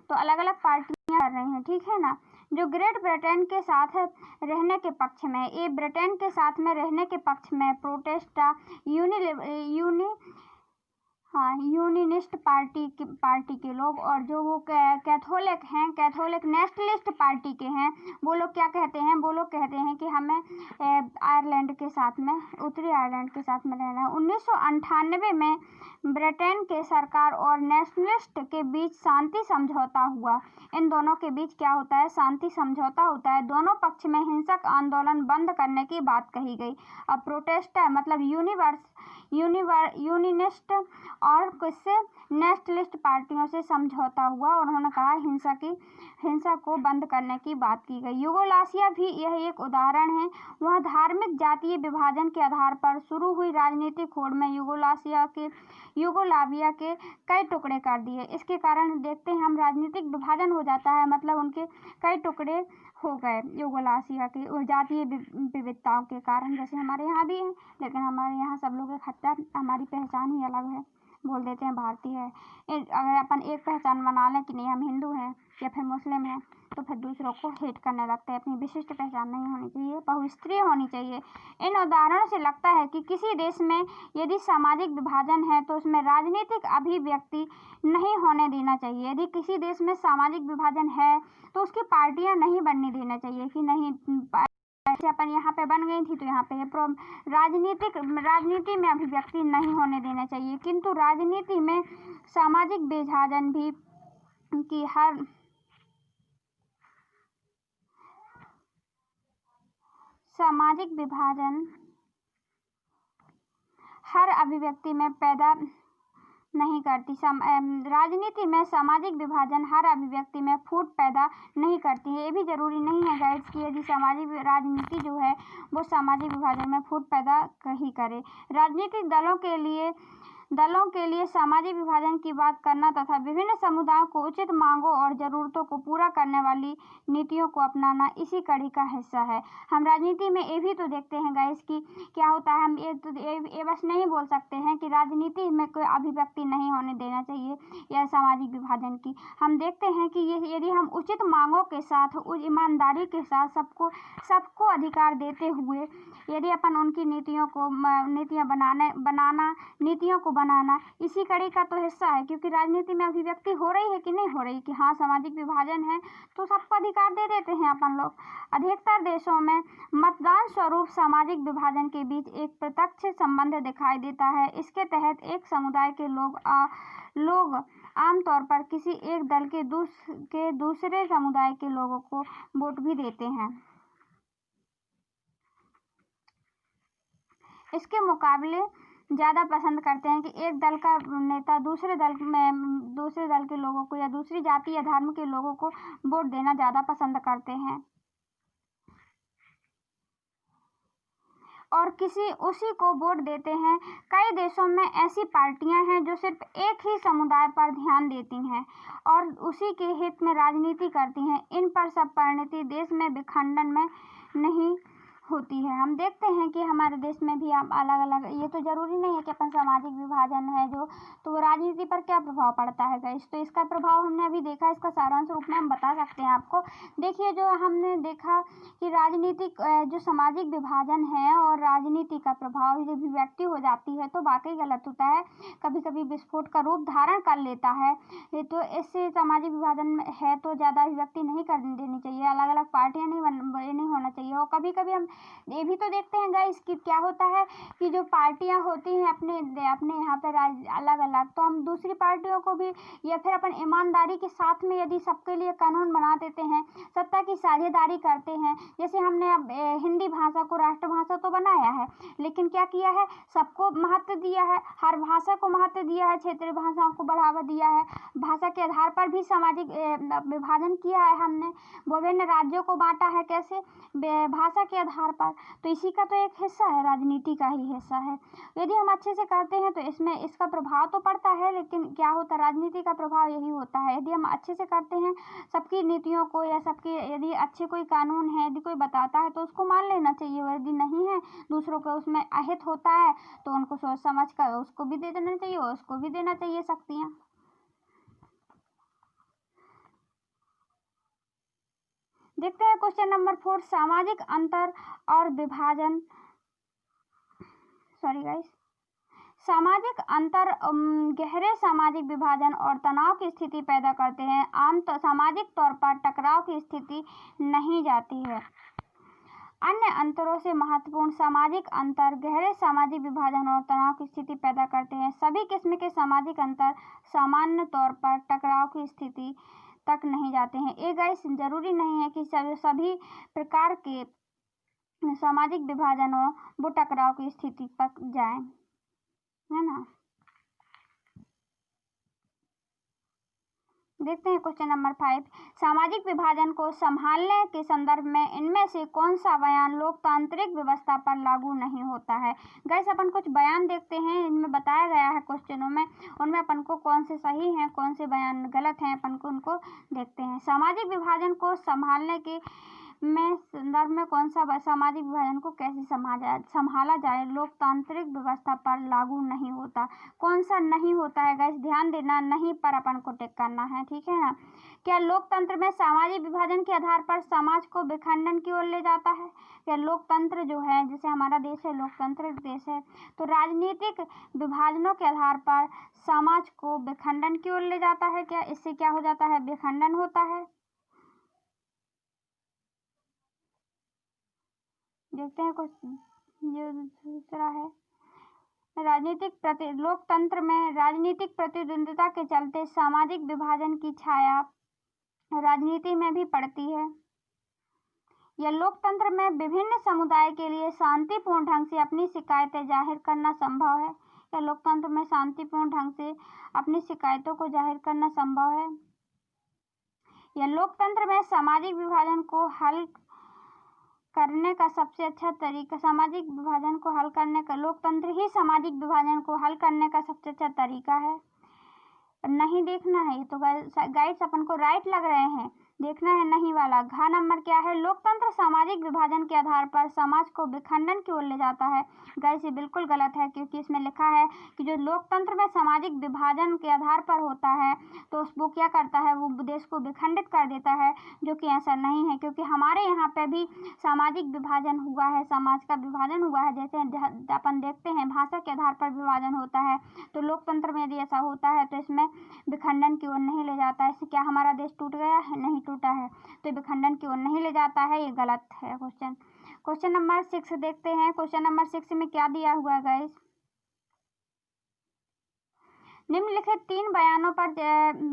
तो अलग अलग पार्टियां कर रही हैं, ठीक है ना। जो ग्रेट ब्रिटेन के साथ रहने के पक्ष में, ये ब्रिटेन के साथ में रहने के पक्ष में प्रोटेस्टा यूनिनिस्ट पार्टी के लोग, और जो वो कैथोलिक हैं, कैथोलिक नेशनलिस्ट पार्टी के हैं, वो लोग क्या कहते हैं? वो लोग कहते हैं कि हमें आयरलैंड के साथ में, उत्तरी आयरलैंड के साथ में रहना है। 1998 में ब्रिटेन के सरकार और नेशनलिस्ट के बीच शांति समझौता हुआ। इन दोनों के बीच क्या होता है? शांति समझौता होता है। दोनों पक्ष में हिंसक आंदोलन बंद करने की बात कही गई। अब प्रोटेस्ट मतलब यूनिनिस्ट और किससे? नेशनलिस्ट पार्टियों से समझौता हुआ, और उन्होंने कहा हिंसा को बंद करने की बात की गई। यूगोस्लाविया भी यह एक उदाहरण है। वह धार्मिक जातीय विभाजन के आधार पर शुरू हुई राजनीतिक होड़ में यूगोस्लाविया के कई टुकड़े कर दिए। इसके कारण देखते हैं हम, राजनीतिक विभाजन हो जाता है, मतलब उनके कई टुकड़े हो गए यूगोस्लाविया के जातीय विविधताओं के कारण। जैसे हमारे यहाँ भी है, लेकिन हमारे यहाँ सब लोग इकट्ठा, हमारी पहचान ही अलग है, बोल देते हैं भारतीय है। अगर अपन एक पहचान बना लें कि नहीं हम हिंदू हैं या फिर मुस्लिम हैं, तो फिर दूसरों को हेट करने लगते हैं। अपनी विशिष्ट पहचान नहीं होनी चाहिए, बहुस्तरीय होनी चाहिए। इन उदाहरणों से लगता है कि किसी देश में यदि सामाजिक विभाजन है तो उसमें राजनीतिक अभिव्यक्ति नहीं होने देना चाहिए। यदि किसी देश में सामाजिक विभाजन है तो उसकी पार्टियां नहीं बनने देना चाहिए कि नहीं, ऐसे अपन यहाँ पे बन गई थी तो यहाँ पे राजनीति में अभिव्यक्ति नहीं होने देना चाहिए। किंतु राजनीति में सामाजिक विभाजन भी की सामाजिक विभाजन हर अभिव्यक्ति में पैदा नहीं करती। राजनीति में सामाजिक विभाजन हर अभिव्यक्ति में फूट पैदा नहीं करती है। ये भी जरूरी नहीं है गाइस कि यदि सामाजिक राजनीति जो है वो सामाजिक विभाजन में फूट पैदा ही करे। राजनीतिक दलों के लिए सामाजिक विभाजन की बात करना तथा विभिन्न समुदायों को उचित मांगों और जरूरतों को पूरा करने वाली नीतियों को अपनाना इसी कड़ी का हिस्सा है। हम राजनीति में ये भी तो देखते हैं गाइस कि क्या होता है। हम ये बस नहीं बोल सकते हैं कि राजनीति में कोई अभिव्यक्ति नहीं होने देना चाहिए या सामाजिक विभाजन की। हम देखते हैं कि यदि हम उचित मांगों के साथ ईमानदारी के साथ सबको अधिकार देते हुए यदि अपन उनकी नीतियों को बनाना इसी कड़ी का तो हिस्सा है। क्योंकि राजनीति में अभिव्यक्ति हो रही है कि नहीं हो रही कि हाँ सामाजिक विभाजन है तो सबको अधिकार दे देते हैं अपन लोग। अधिकतर देशों में मतदान स्वरूप सामाजिक विभाजन के बीच एक प्रत्यक्ष संबंध दिखाई देता है। इसके तहत एक समुदाय के लोग आमतौर पर किसी एक दल के दूसरे समुदाय के लोगों को वोट भी देते हैं। इसके मुकाबले ज़्यादा पसंद करते हैं कि एक दल का नेता दूसरे दल के लोगों को या दूसरी जाति या धर्म के लोगों को वोट देना ज़्यादा पसंद करते हैं और उसी को वोट देते हैं। कई देशों में ऐसी पार्टियां हैं जो सिर्फ एक ही समुदाय पर ध्यान देती हैं और उसी के हित में राजनीति करती हैं। इन पर सब परिणति देश में विखंडन में नहीं होती है। हम देखते हैं कि हमारे देश में भी अलग अलग, ये तो जरूरी नहीं है कि अपन सामाजिक विभाजन है जो तो वो राजनीति पर क्या प्रभाव पड़ता है गाइस। तो इसका प्रभाव हमने अभी देखा, इसका सारांश रूप में हम बता सकते हैं आपको। देखिए जो हमने देखा कि राजनीतिक जो सामाजिक विभाजन है और राजनीति का प्रभाव जब अभिव्यक्ति हो जाती है तो वाकई गलत होता है, कभी कभी विस्फोट का रूप धारण कर लेता है। तो इससे सामाजिक विभाजन है तो ज़्यादा अभिव्यक्ति नहीं कर देनी चाहिए, अलग अलग पार्टियाँ नहीं होना चाहिए। और कभी कभी हम ये भी तो देखते हैं गाइस कि क्या होता है कि जो पार्टियां होती हैं अपने यहाँ पर अलग अलग, तो हम दूसरी पार्टियों को भी या फिर अपन ईमानदारी के साथ में यदि सबके लिए कानून बना देते हैं, सत्ता की साझेदारी करते हैं। जैसे हमने अब हिंदी भाषा को राष्ट्रभाषा तो बनाया है, लेकिन क्या किया है, सबको महत्व दिया है, हर भाषा को महत्व दिया है, क्षेत्रीय भाषाओं को बढ़ावा दिया है। भाषा के आधार पर भी सामाजिक विभाजन किया है हमने, विभिन्न राज्यों को बांटा है कैसे, भाषा के आधार पर। तो इसी का तो एक हिस्सा है, राजनीति का ही हिस्सा है। यदि हम अच्छे से करते हैं तो इसमें इसका प्रभाव तो पड़ता है, लेकिन क्या होता है, राजनीति का प्रभाव यही होता है। यदि हम अच्छे से करते हैं सबकी नीतियों को या यदि अच्छे कोई कानून है, यदि कोई बताता है तो उसको मान लेना चाहिए। यदि नहीं है, दूसरों को उसमें अहित होता है तो उनको सोच समझ कर उसको भी दे देना चाहिए, उसको भी देना चाहिए शक्तियाँ। देखते हैं क्वेश्चन नंबर 4, सामाजिक अंतर और विभाजन, सामाजिक अंतर गहरे सामाजिक विभाजन और तनाव की स्थिति पैदा करते हैं। सामाजिक तौर पर टकराव की स्थिति नहीं जाती है। अन्य अंतरों से महत्वपूर्ण सामाजिक अंतर गहरे सामाजिक विभाजन और तनाव की स्थिति पैदा करते हैं। सभी किस्म के सामाजिक अंतर सामान्य तौर पर टकराव की स्थिति तक नहीं जाते हैं। ये गाइस जरूरी नहीं है कि सभी प्रकार के सामाजिक विभाजन हो वो टकराव की स्थिति तक जाए, है ना। देखते हैं क्वेश्चन नंबर 5, सामाजिक विभाजन को संभालने के संदर्भ में इनमें से कौन सा बयान लोकतांत्रिक व्यवस्था पर लागू नहीं होता है। गाइस अपन कुछ बयान देखते हैं, इनमें बताया गया है क्वेश्चनों में, उनमें अपन को कौन से सही हैं कौन से बयान गलत हैं, अपन को उनको देखते हैं। सामाजिक विभाजन को संभालने के संदर्भ में कौन सा सामाजिक विभाजन को कैसे संभाला जाए लोकतांत्रिक व्यवस्था पर लागू नहीं होता। कौन सा नहीं होता है गाइस, ध्यान देना, नहीं पर अपन को टिक करना है, ठीक है ना। क्या लोकतंत्र में सामाजिक विभाजन के आधार पर समाज को विखंडन की ओर ले जाता है। क्या लोकतंत्र जो है, जैसे हमारा देश है लोकतांत्रिक देश है, तो राजनीतिक विभाजनों के आधार पर समाज को विखंडन की ओर ले जाता है। क्या इससे क्या हो जाता है, विखंडन होता है। देखते हैं कुछ जो दूसरा है, लोकतंत्र में राजनीतिक प्रतिद्वंद्विता के चलते सामाजिक विभाजन की छाया राजनीति में भी पड़ती है। यह लोकतंत्र में विभिन्न समुदाय के लिए शांतिपूर्ण ढंग से अपनी शिकायतें जाहिर करना संभव है। क्या लोकतंत्र में शांतिपूर्ण ढंग से अपनी शिकायतों को जाहिर करना संभव है? या लोकतंत्र में सामाजिक विभाजन को हल करने का सबसे अच्छा तरीका लोकतंत्र ही सामाजिक विभाजन को हल करने का सबसे अच्छा तरीका है? नहीं देखना है, तो गाइड्स अपन को राइट लग रहे हैं, देखना है नहीं वाला। घ नंबर क्या है? लोकतंत्र सामाजिक विभाजन के आधार पर समाज को विखंडन की ओर ले जाता है। गाइस ये बिल्कुल गलत है, क्योंकि इसमें लिखा है कि जो लोकतंत्र में सामाजिक विभाजन के आधार पर होता है तो वो क्या करता है, वो देश को विखंडित कर देता है, जो कि ऐसा नहीं है। क्योंकि हमारे यहाँ पे भी सामाजिक विभाजन हुआ है, समाज का विभाजन हुआ है। जैसे अपन देखते हैं भाषा के आधार पर विभाजन होता है, तो लोकतंत्र में यदि ऐसा होता है तो इसमें विखंडन की ओर नहीं ले जाता है। इससे क्या हमारा देश टूट गया है? नहीं टूटा है, तो विखंडन की ओर नहीं ले जाता है, ये गलत है क्वेश्चन नंबर 6 देखते हैं। क्वेश्चन नंबर 6 में क्या दिया हुआ है गाइस? निम्नलिखित 3 बयानों पर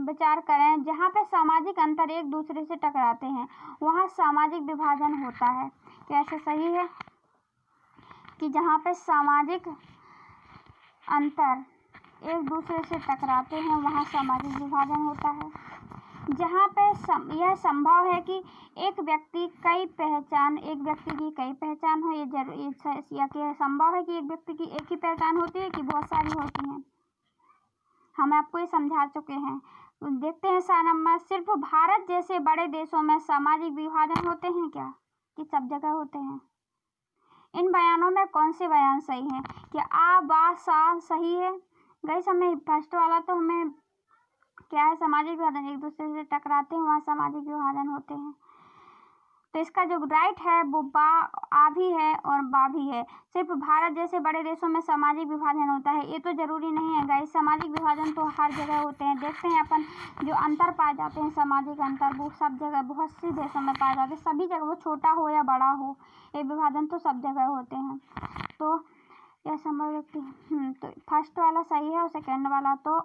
विचार करें। जहाँ पे सामाजिक अंतर एक दूसरे से टकराते हैं वहाँ सामाजिक विभाजन होता है। क्या ऐसा सही है कि जहाँ पे सामाजिक अंतर एक दूसरे से टकराते हैं वहाँ सामाजिक विभाजन होता है? जहाँ पे यह संभव है कि एक व्यक्ति की कई पहचान हो, ये संभव है कि एक व्यक्ति की एक ही पहचान होती है कि बहुत सारी होती हैं? हम आपको ये समझा चुके हैं। देखते हैं सा नंबर, सिर्फ भारत जैसे बड़े देशों में सामाजिक विभाजन होते हैं क्या, कि सब जगह होते हैं? इन बयानों में कौन से बयान सही हैं? क्या आ, बा, सा सही है? गाइस हमें फर्स्ट वाला तो हमें क्या है, सामाजिक विभाजन एक दूसरे से टकराते हैं वहाँ सामाजिक विभाजन होते हैं। तो इसका जो राइट है वो आ भी है और बा भी है। सिर्फ भारत जैसे बड़े देशों में सामाजिक विभाजन होता है, ये तो जरूरी नहीं है गाइस। सामाजिक विभाजन तो हर जगह होते हैं। देखते हैं अपन जो अंतर पाए जाते हैं, सामाजिक अंतर, वो सब जगह बहुत सी देशों में पाए जाते हैं। सभी जगह, वो छोटा हो या बड़ा हो, ये विभाजन तो सब जगह होते हैं। तो यह संभव व्यक्ति तो फर्स्ट वाला सही है और सेकेंड वाला तो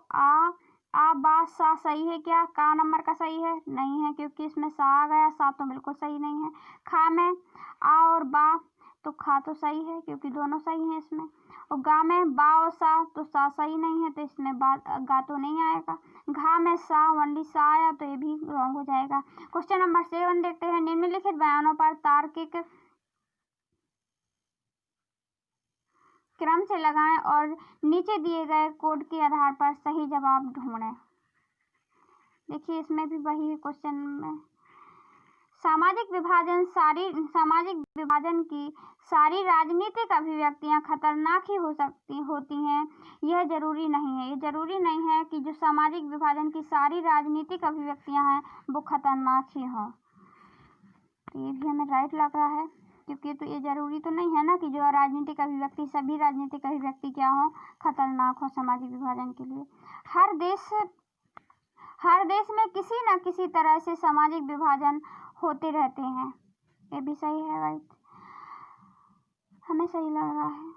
आ, बा, सा सही है क्या? का नंबर का सही है? नहीं है, क्योंकि इसमें सा आ गया, सा तो बिल्कुल सही नहीं है। खा में आ और बा, तो खा तो सही है क्योंकि दोनों सही हैं इसमें। और गा में बा और सा, तो सा सही नहीं है, तो इसमें गा तो नहीं आएगा। घा में सा ओनली सा आया, तो ये भी रॉन्ग हो जाएगा। क्वेश्चन नंबर 7 देखते हैं। निम्नलिखित बयानों पर तार्किक क्रम से लगाएं और नीचे दिए गए कोड के आधार पर सही जवाब ढूंढें। देखिए इसमें भी वही क्वेश्चन में सामाजिक विभाजन की सारी राजनीतिक अभिव्यक्तियां खतरनाक ही होती हैं, यह जरूरी नहीं है। ये जरूरी नहीं है कि जो सामाजिक विभाजन की सारी राजनीतिक अभिव्यक्तियां हैं वो खतरनाक ही हों। तो ये भी हमें राइट लग रहा है, क्योंकि तो ये जरूरी तो नहीं है ना कि जो सभी राजनीतिक अभिव्यक्ति क्या हो, खतरनाक हो सामाजिक विभाजन के लिए। हर देश में किसी न किसी तरह से सामाजिक विभाजन होते रहते हैं। ये भी सही है राइट, हमें सही लग रहा है।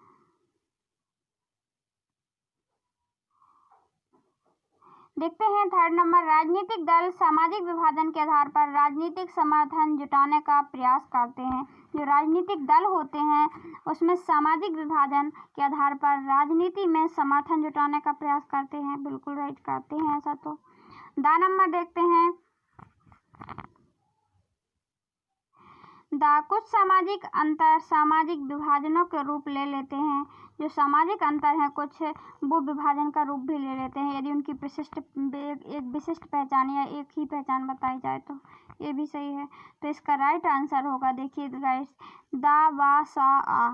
देखते हैं थर्ड नंबर, राजनीतिक दल सामाजिक विभाजन के आधार पर राजनीतिक समर्थन जुटाने का प्रयास करते हैं। जो राजनीतिक दल होते हैं उसमें सामाजिक विभाजन के आधार पर राजनीति में समर्थन जुटाने का प्रयास करते हैं। बिल्कुल राइट करते हैं ऐसा। तो दा नंबर देखते हैं। कुछ सामाजिक अंतर सामाजिक विभाजनों के रूप ले लेते हैं। जो सामाजिक अंतर है कुछ वो विभाजन का रूप भी ले लेते हैं, यदि उनकी एक विशिष्ट पहचान या एक ही पहचान बताई जाए तो। ये भी सही है। तो इसका राइट आंसर होगा, देखिए गाइस, दा, बा, सा, आ।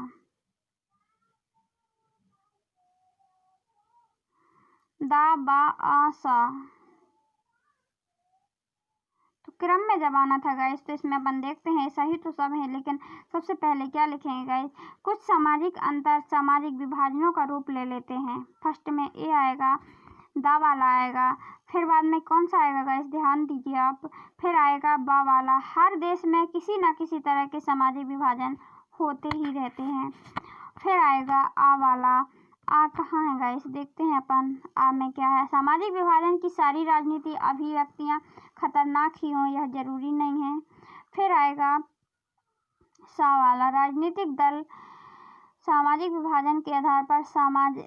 दा, बा, आ, सा तो क्रम में जब आना था गाइस, तो इसमें अपन देखते हैं सही तो सब है, लेकिन सबसे पहले क्या लिखेंगे गाइस, कुछ सामाजिक अंतर सामाजिक विभाजनों का रूप ले लेते हैं। फर्स्ट में ए आएगा, दा वाला आएगा, फिर बाद में कौन सा आएगा गाइस, ध्यान दीजिए आप, फिर आएगा बा वाला। हर देश में किसी न किसी तरह के सामाजिक विभाजन होते ही रहते हैं। फिर आएगा आ वाला। आ कहाँ है गाइस, देखते हैं अपन आ में क्या है। सामाजिक विभाजन की सारी राजनीति अभिव्यक्तियां खतरनाक ही हों, यह जरूरी नहीं है। फिर आएगा सा वाला, राजनीतिक दल सामाजिक विभाजन के आधार पर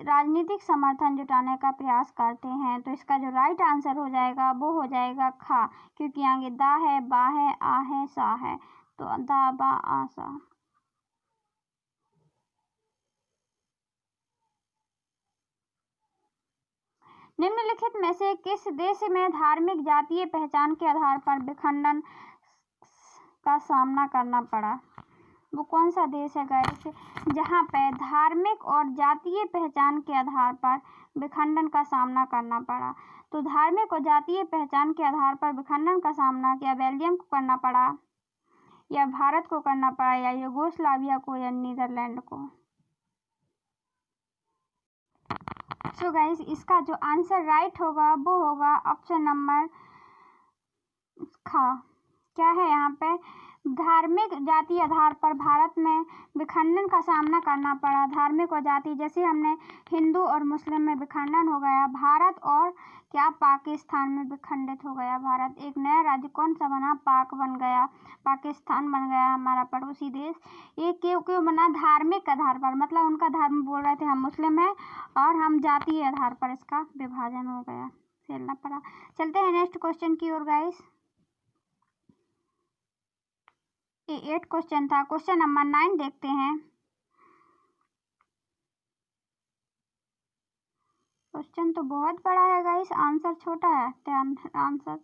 राजनीतिक समर्थन जुटाने का प्रयास करते हैं। तो इसका जो राइट आंसर हो जाएगा वो हो जाएगा खा, क्योंकि आगे दा है, बा है, आ है, सा है। तो दा, बा, आ, सा। निम्नलिखित में से किस देश में धार्मिक जातीय पहचान के आधार पर विखंडन का सामना करना पड़ा? वो कौन सा देश है गाइस जहाँ पे धार्मिक और जातीय पहचान के आधार पर विखंडन का सामना करना पड़ा? तो धार्मिक और जातीय पहचान के आधार पर विखंडन का सामना क्या बेल्जियम को करना पड़ा, या भारत को करना पड़ा, या यूगोस्लाविया को, या नीदरलैंड को? सो गाइस इसका जो आंसर राइट होगा वो होगा ऑप्शन नंबर खा। क्या है यहाँ पे? धार्मिक जाति आधार पर भारत में विखंडन का सामना करना पड़ा। धार्मिक और जाति, जैसे हमने हिंदू और मुस्लिम में विखंडन हो गया, भारत और क्या पाकिस्तान में विखंडित हो गया। भारत एक नया राज्य कौन सा बना? पाक बन गया, पाकिस्तान बन गया हमारा पड़ोसी देश। ये क्यों बना? धार्मिक आधार पर, मतलब उनका धर्म बोल रहे थे हम मुस्लिम हैं और हम जातीय आधार पर इसका विभाजन हो गया, झेलना पड़ा। चलते हैं नेक्स्ट क्वेश्चन की ओर गाइस। ये 8 क्वेश्चन था। क्वेश्चन नंबर 9 देखते हैं। क्वेश्चन तो बहुत बड़ा है गाइस, आंसर छोटा है। आंसर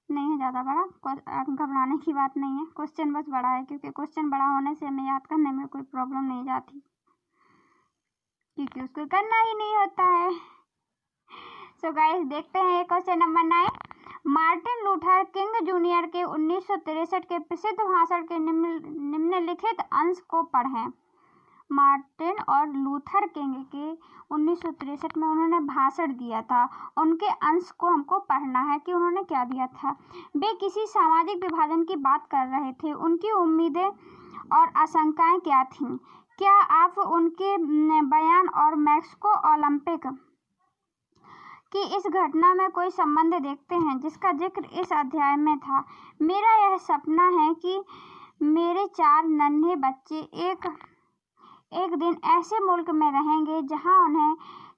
नहीं है ज़्यादा बड़ा, घबराने की बात नहीं है। क्वेश्चन बस बड़ा है, क्योंकि क्वेश्चन बड़ा होने से हमें याद करने में कोई प्रॉब्लम नहीं जाती, क्योंकि उसको करना ही नहीं होता है। सो गाइस देखते हैं question number 9। Martin Luther king junior के 1963 के प्रसिद्ध भाषण के निम्नलिखित अंश को पढ़ें। मार्टिन और लूथर किंग के 1963 में उन्होंने भाषण दिया था, उनके अंश को हमको पढ़ना है कि उन्होंने क्या दिया था। वे किसी सामाजिक विभाजन की बात कर रहे थे। उनकी उम्मीदें और आशंकाएं क्या थीं? क्या आप उनके बयान और मैक्सिको ओलंपिक कि इस घटना में कोई संबंध देखते हैं जिसका जिक्र इस अध्याय में था? मेरा यह सपना है कि मेरे 4 नन्हे बच्चे एक दिन ऐसे मुल्क में रहेंगे जहां उन्हें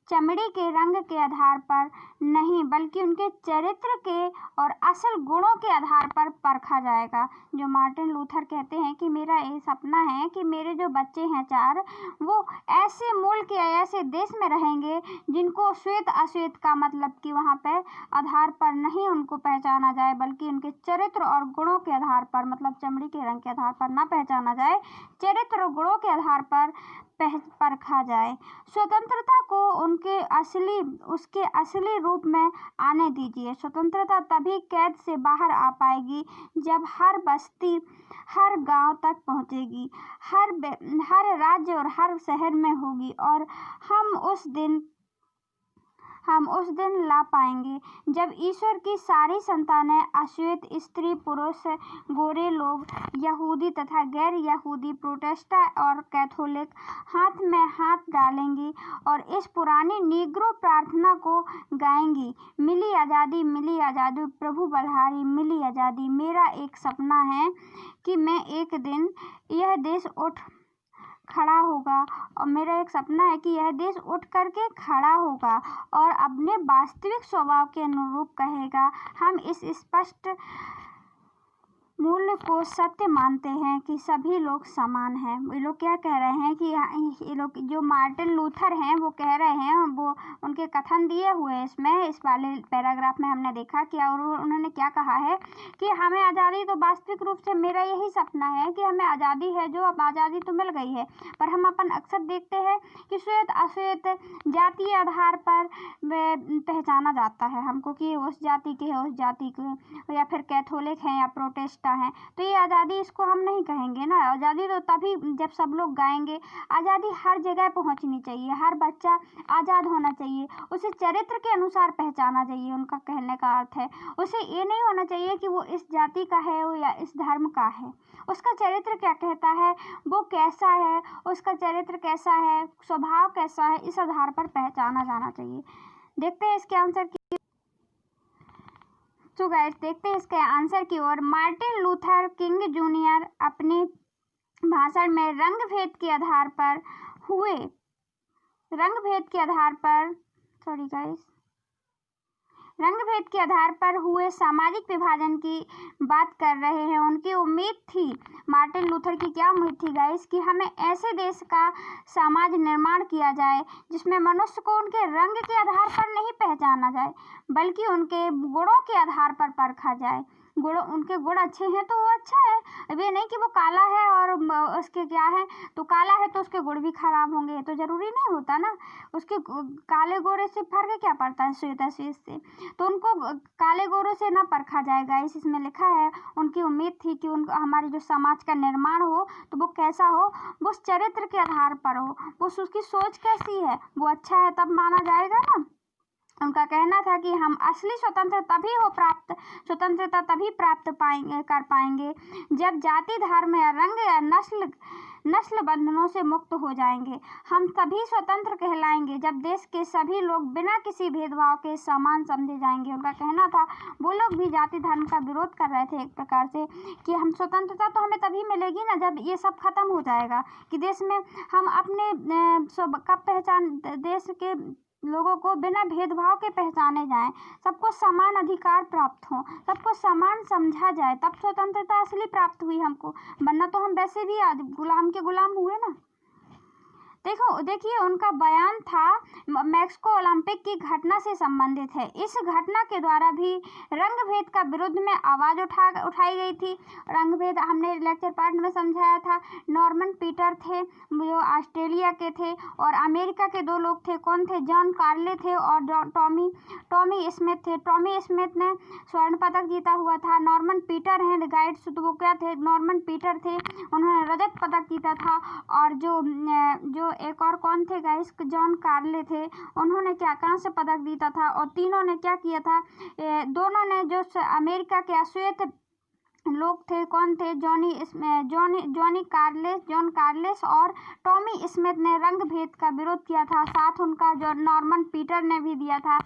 चमड़ी के रंग के आधार पर नहीं बल्कि उनके चरित्र के और असल गुणों के आधार पर परखा जाएगा। जो मार्टिन लूथर कहते हैं कि मेरा ये सपना है कि मेरे जो बच्चे हैं 4, वो ऐसे मुल्क या ऐसे देश में रहेंगे जिनको श्वेत अश्वेत का मतलब कि वहाँ पे आधार पर नहीं उनको पहचाना जाए, बल्कि उनके चरित्र और गुणों के आधार पर, मतलब चमड़ी के रंग के आधार पर ना पहचाना जाए, चरित्र और गुणों के आधार पर परखा जाए। स्वतंत्रता को उसके असली रूप में आने दीजिए। स्वतंत्रता तभी कैद से बाहर आ पाएगी जब हर बस्ती, हर गांव तक पहुंचेगी, हर राज्य और हर शहर में होगी, और हम उस दिन ला पाएंगे जब ईश्वर की सारी संतानें, अश्वेत, स्त्री, पुरुष, गोरे लोग, यहूदी तथा गैर यहूदी, प्रोटेस्टेंट और कैथोलिक हाथ में हाथ डालेंगी और इस पुरानी नीग्रो प्रार्थना को गाएंगी। मिली आज़ादी, प्रभु बलिहारी, मिली आज़ादी। मेरा एक सपना है कि मैं एक दिन यह देश उठ खड़ा होगा, और मेरा एक सपना है कि यह देश उठ करके खड़ा होगा और अपने वास्तविक स्वभाव के अनुरूप कहेगा, हम इस स्पष्ट मूल्य को सत्य मानते हैं कि सभी लोग समान हैं। ये लोग क्या कह रहे हैं कि ये लोग जो मार्टिन लूथर हैं वो कह रहे हैं, वो उनके कथन दिए हुए इसमें, इस वाले पैराग्राफ में हमने देखा कि और उन्होंने क्या कहा है कि हमें आज़ादी, तो वास्तविक रूप से मेरा यही सपना है कि हमें आज़ादी है, जो अब आज़ादी तो मिल गई है, पर हम अपन अक्सर देखते हैं कि श्वेत अश्वेत जातीय आधार पर पहचाना जाता है हमको कि उस जाति के है, उस जाति के, या फिर कैथोलिक हैं या प्रोटेस्टेंट है। तो ये आज़ादी, इसको हम नहीं कहेंगे ना। आज़ादी तो तभी जब सब लोग गाएंगे। आज़ादी हर जगह पहुंचनी चाहिए, हर बच्चा आज़ाद होना चाहिए, उसे चरित्र के अनुसार पहचाना चाहिए। उनका कहने का अर्थ है उसे ये नहीं होना चाहिए कि वो इस जाति का है या इस धर्म का है, उसका चरित्र क्या कहता है, वो कैसा है, उसका चरित्र कैसा है, स्वभाव कैसा है, इस आधार पर पहचाना जाना चाहिए। देखते हैं इसके आंसर की। तो गाइस देखते हैं इसके आंसर की ओर। मार्टिन लूथर किंग जूनियर अपने भाषण में रंग भेद के आधार पर हुए रंग भेद के आधार पर रंग भेद के आधार पर हुए सामाजिक विभाजन की बात कर रहे हैं। उनकी उम्मीद थी, मार्टिन लूथर की क्या उम्मीद थी गाइस, कि हमें ऐसे देश का समाज निर्माण किया जाए जिसमें मनुष्य को उनके रंग के आधार पर नहीं पहचाना जाए, बल्कि उनके गुणों के आधार पर परखा जाए। उनके गुण अच्छे हैं तो वो अच्छा है। अब ये नहीं कि वो काला है और उसके क्या है, तो काला है तो उसके गुण भी खराब होंगे, तो जरूरी नहीं होता ना। उसके काले गोरे से फर्क क्या पड़ता है श्वेता शेष से। तो उनको काले गोरों से ना परखा जाएगा, इसमें लिखा है। उनकी उम्मीद थी कि हमारे जो समाज का निर्माण हो तो वो कैसा हो, वो चरित्र के आधार पर हो, वो उसकी सोच कैसी है, वो अच्छा है तब माना जाएगा ना। उनका कहना था कि हम असली स्वतंत्रता तभी प्राप्त कर पाएंगे जब जाति, धर्म या रंग या नस्ल बंधनों से मुक्त हो जाएंगे। हम तभी स्वतंत्र कहलाएंगे जब देश के सभी लोग बिना किसी भेदभाव के समान समझे जाएंगे। उनका कहना था, वो लोग भी जाति धर्म का विरोध कर रहे थे एक प्रकार से, कि हम स्वतंत्रता तो हमें तभी मिलेगी ना जब ये सब खत्म हो जाएगा, कि देश में हम अपने देश के लोगों को बिना भेदभाव के पहचाने जाएं, सबको समान अधिकार प्राप्त हो, सबको समान समझा जाए, तब स्वतंत्रता असली प्राप्त हुई हमको, वरना तो हम वैसे भी गुलाम के गुलाम हुए ना। देखिए उनका बयान था मैक्सिको ओलंपिक की घटना से संबंधित है। इस घटना के द्वारा भी रंग भेद का विरुद्ध में आवाज उठाई गई थी। रंग भेद हमने लेक्चर पार्ट में समझाया था। नॉर्मन पीटर थे जो ऑस्ट्रेलिया के थे, और अमेरिका के दो लोग थे, कौन थे, जॉन कार्ले थे और टॉमी स्मिथ थे। टॉमी स्मिथ ने स्वर्ण पदक जीता हुआ था। नॉर्मन पीटर हैं गाइड्स, तो वो क्या थे, नॉर्मन पीटर थे, उन्होंने रजत पदक जीता था। और जो एक और कौन थे गाइस, जॉन कार्ले थे, उन्होंने क्या कांस्य पदक जीता था। और तीनों ने क्या किया था, दोनों ने जो अमेरिका के अश्वेत लोग थे, कौन थे, जॉन कार्लेस और टॉमी स्मिथ ने रंग भेद का विरोध किया था। साथ उनका जो नॉर्मन पीटर ने भी दिया था,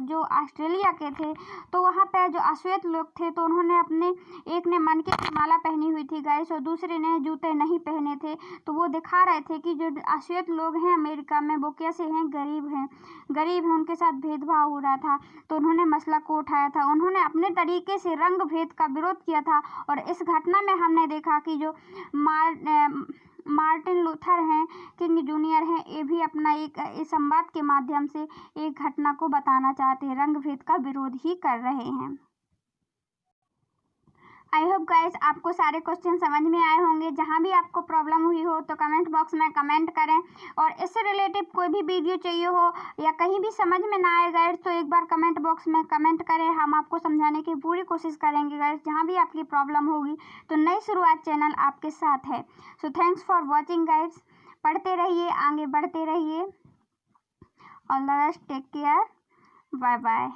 जो ऑस्ट्रेलिया के थे। तो वहाँ पे जो अश्वेत लोग थे, तो उन्होंने अपने, एक ने मनके की माला पहनी हुई थी गाइस, और दूसरे ने जूते नहीं पहने थे। तो वो दिखा रहे थे कि जो अश्वेत लोग हैं अमेरिका में, वो कैसे हैं, गरीब हैं, उनके साथ भेदभाव हो रहा था। तो उन्होंने मसला को उठाया था, उन्होंने अपने तरीके से रंग भेद का विरोध किया था। और इस घटना में हमने देखा कि जो मार्टिन लूथर हैं, किंग जूनियर हैं, ये भी अपना एक संवाद के माध्यम से एक घटना को बताना चाहते हैं, रंग भेद का विरोध ही कर रहे हैं। आई होप गाइस आपको सारे क्वेश्चन समझ में आए होंगे। जहाँ भी आपको प्रॉब्लम हुई हो तो कमेंट बॉक्स में कमेंट करें, और इससे रिलेटिव कोई भी वीडियो चाहिए हो या कहीं भी समझ में ना आए गाइस, तो एक बार कमेंट बॉक्स में कमेंट करें, हम आपको समझाने की पूरी कोशिश करेंगे गाइस। जहाँ भी आपकी प्रॉब्लम होगी तो नई शुरुआत चैनल आपके साथ है। So thanks for watching guys. पढ़ते रहिए, आगे बढ़ते रहिए। All the best, take care, bye bye.